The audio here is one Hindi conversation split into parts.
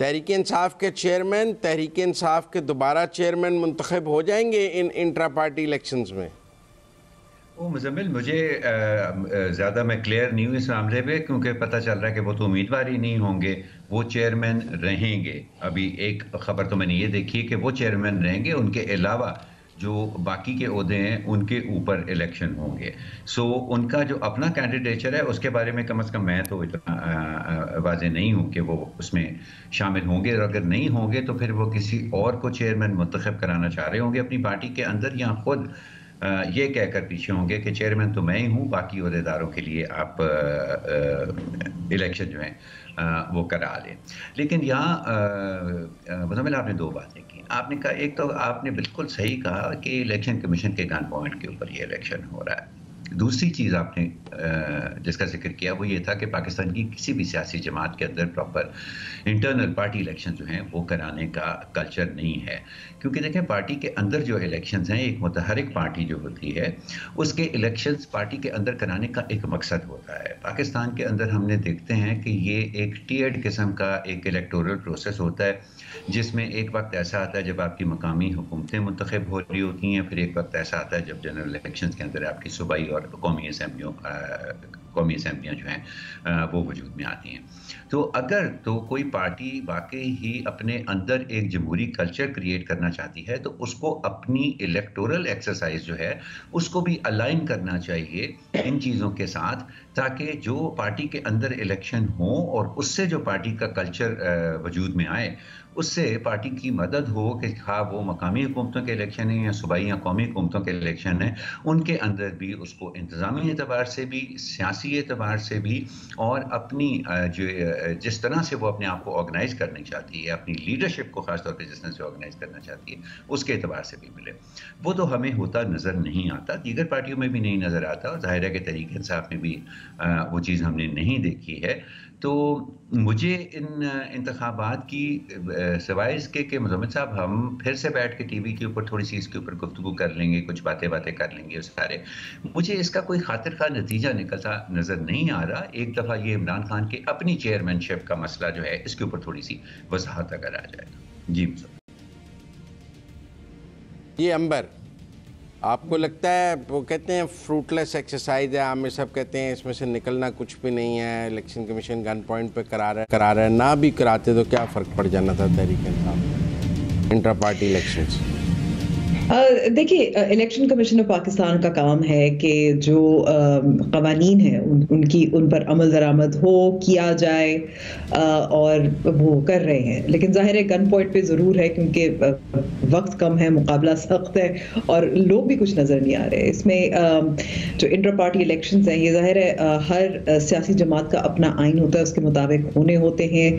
तहरीक इंसाफ के चेयरमैन तहरीक इंसाफ के दोबारा चेयरमैन मुंतखब हो जाएंगे इन इंट्रा पार्टी इलेक्शंस में? वो मुजम्मिल, मुझे ज़्यादा मैं क्लियर नहीं हूँ इस मामले पे, क्योंकि पता चल रहा है कि वो तो उम्मीदवार ही नहीं होंगे, वो चेयरमैन रहेंगे। अभी एक खबर तो मैंने ये देखी है कि वो चेयरमैन रहेंगे, उनके अलावा जो बाकी के ओहदे हैं उनके ऊपर इलेक्शन होंगे। सो उनका जो अपना कैंडिडेचर है उसके बारे में कम से कम मैं तो इतना वाज़ेह नहीं हूँ कि वो उसमें शामिल होंगे, और अगर नहीं होंगे तो फिर वो किसी और को चेयरमैन मुंतखब कराना चाह रहे होंगे अपनी पार्टी के अंदर, या खुद ये कहकर पीछे होंगे कि चेयरमैन तो मैं ही हूँ, बाकी अहदेदारों के लिए आप इलेक्शन जो है वो करा लें। लेकिन यहाँ मुजम्मिल, आपने दो बातें की। आपने कहा, एक तो आपने बिल्कुल सही कहा कि इलेक्शन कमीशन के गन पॉइंट के ऊपर ये इलेक्शन हो रहा है। दूसरी चीज़ आपने जिसका जिक्र किया वो ये था कि पाकिस्तान की किसी भी सियासी जमात के अंदर प्रॉपर इंटरनल पार्टी इलेक्शन जो हैं वो कराने का कल्चर नहीं है। क्योंकि देखें, पार्टी के अंदर जो इलेक्शंस हैं, एक मुतहरिक पार्टी जो होती है उसके इलेक्शंस पार्टी के अंदर कराने का एक मकसद होता है। पाकिस्तान के अंदर हमने देखते हैं कि ये एक टीयर्ड किस्म का एक इलेक्टोरल प्रोसेस होता है, जिसमें एक वक्त ऐसा आता है जब आपकी मकामी हुकूमतें मुंतखब हो रही होती हैं, फिर एक वक्त ऐसा आता है जब जनरल इलेक्शंस के अंदर आपकी सूबाई और कौमी असम्बलियाँ जो हैं वो वजूद में आती हैं। तो अगर तो कोई पार्टी वाकई ही अपने अंदर एक जमहूरी कल्चर क्रिएट करना चाहती है तो उसको अपनी इलेक्टोरल एक्सरसाइज जो है उसको भी अलाइन करना चाहिए इन चीज़ों के साथ, ताकि जो पार्टी के अंदर इलेक्शन हो और उससे जो पार्टी का कल्चर वजूद में आए, उससे पार्टी की मदद हो कि हाँ, वो मकामी हुकूमतों के इलेक्शन हैं या सूबाई या कौमी हुकूमतों के इलेक्शन हैं, उनके अंदर भी उसको इंतज़ामी एतबार से भी, सियासी एतबार से भी, और अपनी जिस तरह से वो अपने आप को ऑर्गेनाइज करनी चाहती है, अपनी लीडरशिप को ख़ास तौर पर जिस तरह से ऑर्गेनाइज करना चाहती है, उसके एतबार से भी मिले। वो तो हमें होता नज़र नहीं आता, दीगर पार्टियों में भी नहीं नज़र आता, और ज़ाहिर है कि तहरीक इंसाफ में भी वो चीज़ हमने नहीं देखी है। तो मुझे इन इंतखाबात की सिवाय इसके कि मुज़म्मिल साहब हम फिर से बैठ के टीवी के ऊपर थोड़ी सी इसके ऊपर गुफ्तगू कर लेंगे, कुछ बातें कर लेंगे सारे, मुझे इसका कोई खातिर खा नतीजा निकलता नज़र नहीं आ रहा। एक दफ़ा ये इमरान खान के अपनी चेयरमैनशिप का मसला जो है इसके ऊपर थोड़ी सी वजाहत अगर आ जाए तो। जी ये अंबर, आपको लगता है, वो कहते हैं फ्रूटलेस एक्सरसाइज है, आमिर साहब कहते हैं इसमें से निकलना कुछ भी नहीं है, इलेक्शन कमीशन गन पॉइंट पे करा रहा है, ना भी कराते तो क्या फ़र्क पड़ जाना था Tehreek Insaf inter party elections? देखिए, इलेक्शन कमीशन ऑफ पाकिस्तान का काम है कि जो कवानीन हैं उन पर अमल दरामद हो, किया जाए, और वो कर रहे हैं। लेकिन जाहिर है गन पॉइंट पे ज़रूर है, क्योंकि वक्त कम है, मुकाबला सख्त है और लोग भी कुछ नज़र नहीं आ रहे इसमें। जो इंटर पार्टी इलेक्शंस हैं, ये जाहिर है हर सियासी जमात का अपना आइन होता है, उसके मुताबिक होने होते हैं।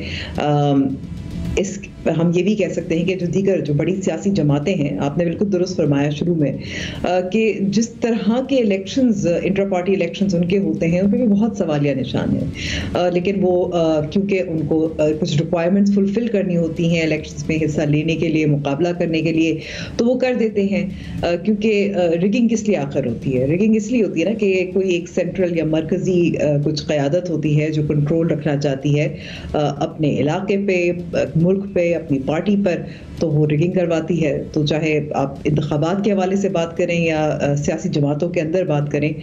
इस हम ये भी कह सकते हैं कि जो दीगर जो बड़ी सियासी जमातें हैं, आपने बिल्कुल दुरुस्त फरमाया शुरू में कि जिस तरह के इलेक्शंस, इंटर पार्टी इलेक्शंस उनके होते हैं, उन पर भी बहुत सवालिया निशान है। लेकिन वो क्योंकि उनको कुछ रिक्वायरमेंट्स फुलफिल करनी होती हैं इलेक्शंस में हिस्सा लेने के लिए, मुकाबला करने के लिए, तो वो कर देते हैं। क्योंकि रिगिंग किस लिए आखिर होती है? रिगिंग इसलिए होती है ना कि कोई एक सेंट्रल या मरकजी कुछ क़यादत होती है जो कंट्रोल रखना चाहती है अपने इलाके पे, मुल्क पे, अपनी पार्टी पर, तो वो रिगिंग करवाती है। तो चाहे आप इंतखाबात के हवाले से बात करें या सियासी जमातों के अंदर बात करें,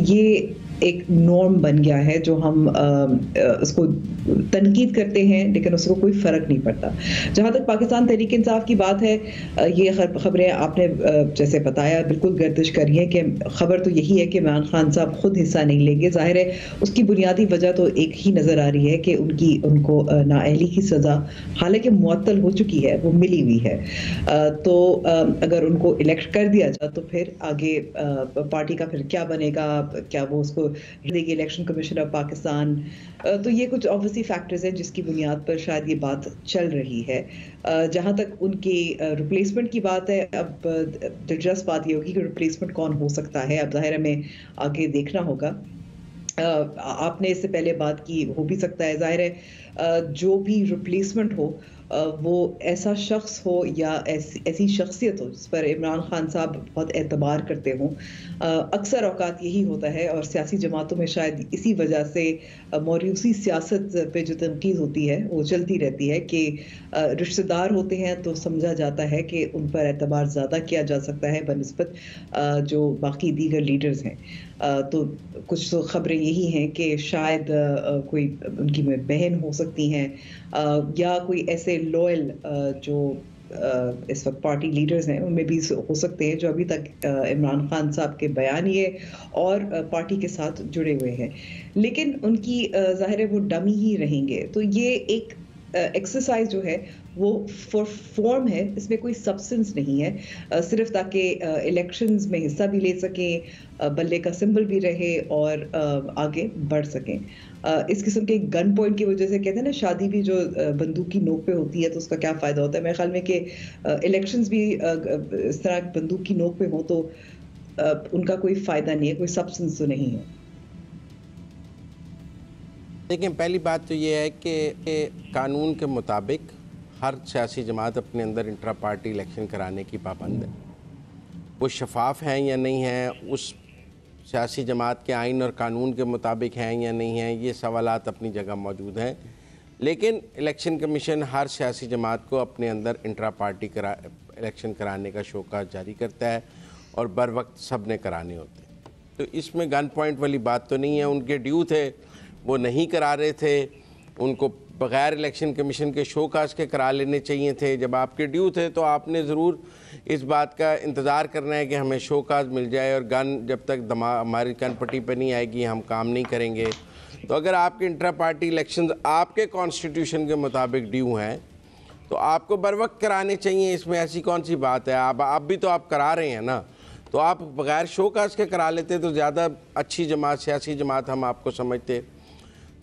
ये एक नॉर्म बन गया है जो हम उसको तनकीद करते हैं, लेकिन उसको कोई फ़र्क नहीं पड़ता। जहाँ तक पाकिस्तान तहरीक इंसाफ की बात है, ये खबरें आपने जैसे बताया बिल्कुल गर्दिश करी है कि खबर तो यही है कि इमरान खान साहब खुद हिस्सा नहीं लेंगे। ज़ाहिर है उसकी बुनियादी वजह तो एक ही नज़र आ रही है कि उनको नाअहली की सज़ा हालांकि मुअत्तल हो चुकी है, वो मिली हुई है। तो अगर उनको इलेक्ट कर दिया जाए तो फिर आगे पार्टी का फिर क्या बनेगा, क्या वो उसको देगी इलेक्शन कमीशन ऑफ पाकिस्तान? तो ये कुछ ऑब्वियसली फैक्टर्स हैं जिसकी बुनियाद पर शायद ये बात चल रही है। जहाँ तक उनकी रिप्लेसमेंट की बात है, अब दिलचस्प बात ये होगी कि रिप्लेसमेंट कौन हो सकता है। अब ज़ाहिर है हमें आगे देखना होगा। आपने इससे पहले बात की, हो भी सकता है, ज़ाहिर है जो भी रिप्लेसमेंट हो वो ऐसा शख्स हो या ऐसी ऐसी शख्सियत हो जिस पर इमरान खान साहब बहुत एतबार करते हों। अक्सर औकात यही होता है और सियासी जमातों में शायद इसी वजह से मौरूसी सियासत पे जो तनकीद होती है वो चलती रहती है कि रिश्तेदार होते हैं तो समझा जाता है कि उन पर एतबार ज़्यादा किया जा सकता है बनिस्बत जो बाकी दीगर लीडर्स हैं। तो कुछ तो खबरें यही हैं कि शायद कोई उनकी बहन हो सकती हैं या कोई ऐसे लॉयल जो इस वक्त पार्टी लीडर्स हैं उनमें भी हो सकते हैं जो अभी तक इमरान खान साहब के बयानिए और पार्टी के साथ जुड़े हुए हैं, लेकिन उनकी जाहिर है वो डमी ही रहेंगे। तो ये एक एक्सरसाइज जो है वो फॉर फॉर्म है, इसमें कोई सब्सटेंस नहीं है, सिर्फ ताकि इलेक्शंस में हिस्सा भी ले सकें, बल्ले का सिंबल भी रहे और आगे बढ़ सकें। इस किस्म के गन पॉइंट की वजह से कहते हैं ना, शादी भी जो बंदूक की नोक पे होती है तो उसका क्या फ़ायदा होता है। मेरे ख्याल में कि इलेक्शंस भी इस तरह बंदूक की नोक पे हो तो उनका कोई फ़ायदा नहीं है, कोई सब्सटेंस तो नहीं है। देखिए, पहली बात तो ये है कि कानून के मुताबिक हर सियासी जमात अपने अंदर इंट्रा पार्टी इलेक्शन कराने की पाबंद है। वो शफाफ हैं या नहीं हैं, उस सियासी जमात के आइन और कानून के मुताबिक हैं या नहीं हैं, ये सवालात अपनी जगह मौजूद हैं। लेकिन इलेक्शन कमीशन हर सियासी जमात को अपने अंदर इंट्रा पार्टी इलेक्शन कराने का शौक़ जारी करता है और बर वक्त सब ने कराने होते हैं। तो इसमें गन पॉइंट वाली बात तो नहीं है। उनके ड्यू थे, वो नहीं करा रहे थे, उनको बग़ैर इलेक्शन कमीशन के शोकाज के करा लेने चाहिए थे। जब आपके ड्यू थे तो आपने ज़रूर इस बात का इंतज़ार करना है कि हमें शोकाज मिल जाए और गन जब तक हमारी गन पट्टी पर नहीं आएगी हम काम नहीं करेंगे। तो अगर आपके इंट्रा पार्टी इलेक्शंस आपके कॉन्स्टिट्यूशन के मुताबिक ड्यू हैं तो आपको बर वक्त कराने चाहिए। इसमें ऐसी कौन सी बात है? आप भी तो आप करा रहे हैं ना, तो आप बग़ैर शोकाज के करा लेते तो ज़्यादा अच्छी जमात, सियासी जमात हम आपको समझते।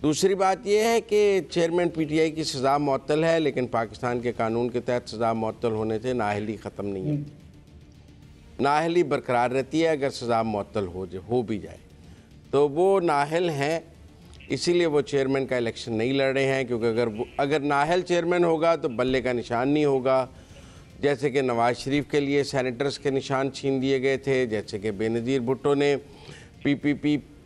दूसरी बात यह है कि चेयरमैन पीटीआई की सज़ा मुअत्तल है, लेकिन पाकिस्तान के कानून के तहत सज़ा मुअत्तल होने से नाअहली ख़त्म नहीं है, नाअहली बरकरार रहती है। अगर सज़ा मुअत्तल हो भी जाए तो वो नाअहल हैं, इसीलिए वो चेयरमैन का इलेक्शन नहीं लड़ रहे हैं। क्योंकि अगर नाअहल चेयरमैन होगा तो बल्ले का निशान नहीं होगा। जैसे कि नवाज़ शरीफ के लिए सैनेटर्स के निशान छीन लिए गए थे, जैसे कि बेनज़ीर भुट्टो ने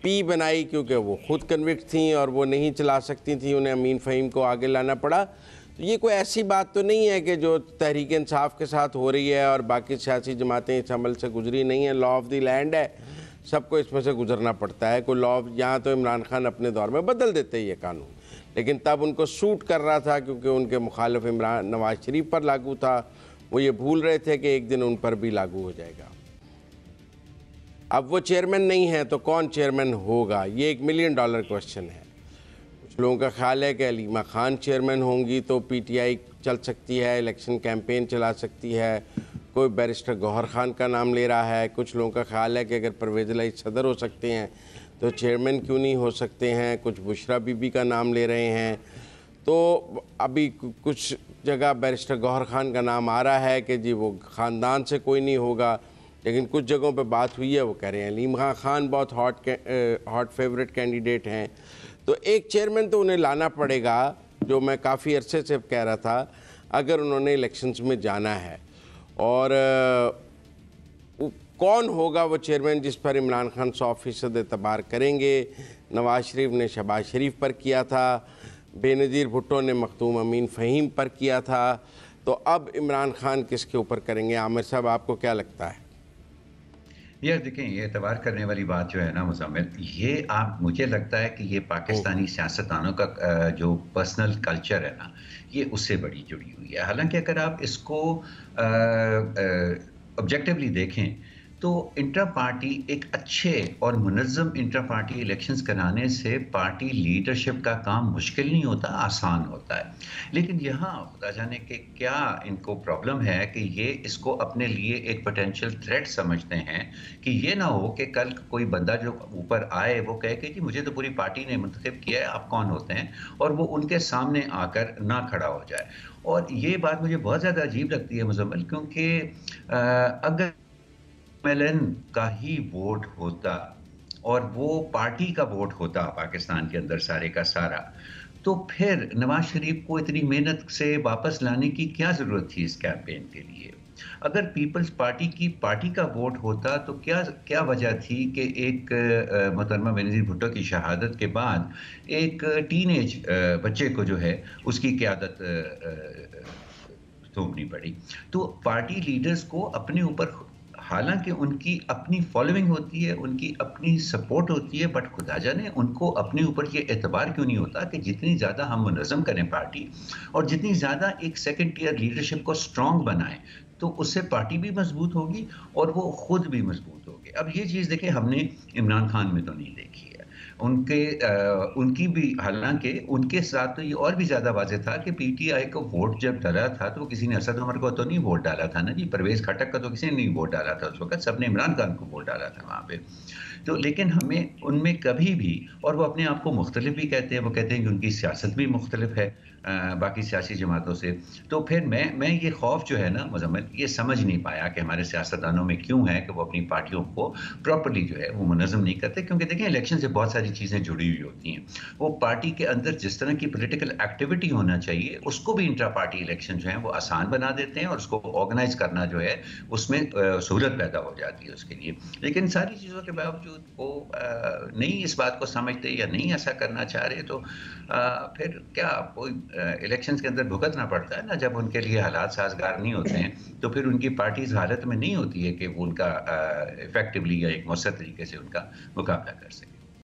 पी बनाई क्योंकि वो खुद कन्विक्ट थी और वो नहीं चला सकती थी, उन्हें अमीन फ़हीम को आगे लाना पड़ा। तो ये कोई ऐसी बात तो नहीं है कि जो तहरीक इंसाफ के साथ हो रही है और बाकी सियासी जमातें इस अमल से गुजरी नहीं है। लॉ ऑफ द लैंड है, सबको इसमें से गुजरना पड़ता है। कोई लॉ यहाँ तो इमरान खान अपने दौर में बदल देते ये कानून, लेकिन तब उनको सूट कर रहा था क्योंकि उनके मुखालिफ नवाज़ शरीफ पर लागू था। वो ये भूल रहे थे कि एक दिन उन पर भी लागू हो जाएगा। अब वो चेयरमैन नहीं है तो कौन चेयरमैन होगा, ये $1 मिलियन क्वेश्चन है। कुछ लोगों का ख्याल है कि अलीमा खान चेयरमैन होंगी तो पीटीआई चल सकती है, इलेक्शन कैंपेन चला सकती है। कोई बैरिस्टर गौहर खान का नाम ले रहा है। कुछ लोगों का ख्याल है कि अगर परवेज़ इलाही सदर हो सकते हैं तो चेयरमैन क्यों नहीं हो सकते हैं। कुछ बुशरा बीबी का नाम ले रहे हैं। तो अभी कुछ जगह बैरिस्टर गौहर खान का नाम आ रहा है कि जी वो ख़ानदान से कोई नहीं होगा, लेकिन कुछ जगहों पे बात हुई है, वो कह रहे हैं अलीमा खान बहुत हॉट फेवरेट कैंडिडेट हैं। तो एक चेयरमैन तो उन्हें लाना पड़ेगा, जो मैं काफ़ी अरसे से कह रहा था, अगर उन्होंने इलेक्शंस में जाना है। और कौन होगा वो चेयरमैन जिस पर इमरान खान 100% एतबार करेंगे? नवाज़ शरीफ ने शहबाज शरीफ पर किया था, बेनज़ीर भुट्टो ने मखदूम अमीन फ़हीम पर किया था, तो अब इमरान खान किसके ऊपर करेंगे? आमिर साहब, आपको क्या लगता है? यार देखें, ये एतबार करने वाली बात जो है ना मुज़म्मिल, ये मुझे लगता है कि ये पाकिस्तानी सियासतदानों का जो पर्सनल कल्चर है ना, ये उससे बड़ी जुड़ी हुई है। हालांकि अगर आप इसको ऑब्जेक्टिवली देखें तो इंट्रा पार्टी एक अच्छे और मुनज़्ज़म इंट्रा पार्टी इलेक्शंस कराने से पार्टी लीडरशिप का काम मुश्किल नहीं होता, आसान होता है। लेकिन यहाँ खुदा जाने के क्या इनको प्रॉब्लम है कि ये इसको अपने लिए एक पोटेंशियल थ्रेट समझते हैं कि ये ना हो कि कल कोई बंदा जो ऊपर आए वो कहे कि जी मुझे तो पूरी पार्टी ने मुंतखब किया है, आप कौन होते हैं, और वो उनके सामने आकर ना खड़ा हो जाए। और ये बात मुझे बहुत ज़्यादा अजीब लगती है मुज़म्मिल, क्योंकि अगर MLN का ही वोट होता और वो पार्टी का वोट होता पाकिस्तान के अंदर सारे का सारा, तो फिर नवाज शरीफ को इतनी मेहनत से वापस लाने की क्या ज़रूरत थी इस कैंपेन के लिए? अगर पीपल्स पार्टी का वोट होता तो क्या क्या वजह थी कि एक मोहतरमा बेनज़ीर भुट्टो की शहादत के बाद एक टीनेज बच्चे को जो है उसकी क़यादत थोपनी पड़ी। तो पार्टी लीडर्स को अपने ऊपर, हालांकि उनकी अपनी फॉलोइंग होती है, उनकी अपनी सपोर्ट होती है, बट खुदा जाने उनको अपने ऊपर ये एतबार क्यों नहीं होता कि जितनी ज़्यादा हम मुनज़्ज़म करें पार्टी और जितनी ज़्यादा एक सेकंड टियर लीडरशिप को स्ट्रॉन्ग बनाएं, तो उससे पार्टी भी मजबूत होगी और वो खुद भी मजबूत होगी। अब ये चीज़ देखें, हमने इमरान खान में तो नहीं देखी है। उनकी भी, हालांकि उनके साथ तो ये और भी ज़्यादा वाज़ेह था कि पीटीआई को वोट जब डाला था तो किसी ने असद उमर को तो नहीं वोट डाला था ना जी, परवेज़ खटक का तो किसी ने नहीं वोट डाला था उस वक्त, सबने इमरान खान को वोट डाला था वहाँ पे। तो लेकिन हमें उनमें कभी भी, और वो अपने आप को मुख्तलिफ भी कहते हैं, वो कहते हैं कि उनकी सियासत भी मुख्तलिफ है बाकी सियासी जमातों से। तो फिर मैं ये खौफ जो है ना मुज़म्मिल, ये समझ नहीं पाया कि हमारे सियासतदानों में क्यों है कि वो अपनी पार्टियों को प्रॉपर्ली जो है वो मुनज़्ज़म नहीं करते, क्योंकि देखें इलेक्शन से बहुत सारी चीज़ें जुड़ी हुई होती हैं। वो पार्टी के अंदर जिस तरह की पॉलिटिकल एक्टिविटी होना चाहिए उसको भी इंट्रा पार्टी इलेक्शन जो है वो आसान बना देते हैं और उसको ऑर्गेनाइज करना जो है उसमें सहूलत पैदा हो जाती है उसके लिए। लेकिन सारी चीज़ों के बावजूद वो नहीं इस बात को समझते या नहीं ऐसा करना चाह रहे, तो फिर क्या कोई इलेक्शंस के अंदर भुगतना पड़ता है ना, जब उनके लिए हालात साजगार नहीं होते हैं तो फिर उनकी पार्टी इस हालत में नहीं होती है कि वो उनका इफेक्टिवली या एक मौसर तरीके से उनका मुकाबला कर सके।